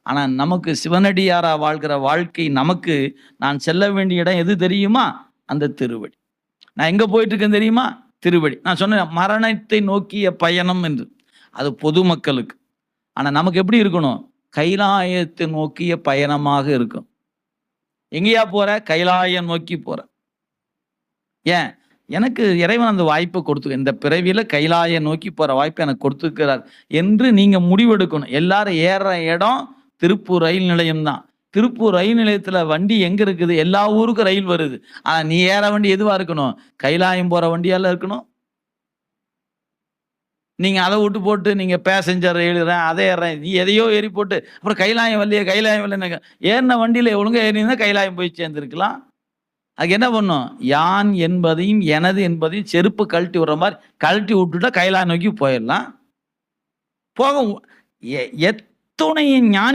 ஆனால் நமக்கு சிவனடியாரா வாழ்கிற வாழ்க்கை நமக்கு நான் செல்ல வேண்டிய இடம் எது தெரியுமா? அந்த திருவடி. நான் எங்கே போயிட்டு இருக்கேன் தெரியுமா? திருவடி. நான் சொன்னேன் மரணத்தை நோக்கிய பயணம் என்று, அது பொதுமக்களுக்கு. ஆனால் நமக்கு எப்படி இருக்கணும்? கைலாயத்தை நோக்கிய பயணமாக இருக்கும். எங்கேயா போற? கைலாயம் நோக்கி போற. ஏன்? எனக்கு இறைவன் அந்த வாய்ப்பை கொடுத்து, இந்த பிறவியில கைலாயம் நோக்கி போற வாய்ப்பை எனக்கு கொடுத்துருக்கிறார் என்று நீங்க முடிவெடுக்கணும். எல்லாரும் ஏறுற இடம் திருப்பூர் ரயில் நிலையம் தான். திருப்பூர் ரயில் நிலையத்துல வண்டி எங்க இருக்குது? எல்லா ஊருக்கும் ரயில் வருது. ஆனா நீ ஏற வண்டி எதுவா இருக்கணும்? கைலாயம் போற வண்டியால இருக்கணும். நீங்க அதை விட்டு போட்டு நீங்க பேசஞ்சர் ஏறுறேன், அதை ஏறுறேன், நீ எதையோ ஏறி போட்டு அப்புறம் கைலாயம் வரலையே, கைலாயம் வரலைன்னு ஏறின வண்டியில ஒழுங்கா ஏறினா கைலாயம் போய் சேர்ந்துருக்கலாம். அதுக்கு என்ன பண்ணும்? யான் என்பதையும் எனது என்பதையும் செருப்பு கழட்டி விடுற மாதிரி கழட்டி விட்டுட்டா கைலாயம் நோக்கி போயிடலாம். போக எத்துணை ஞானி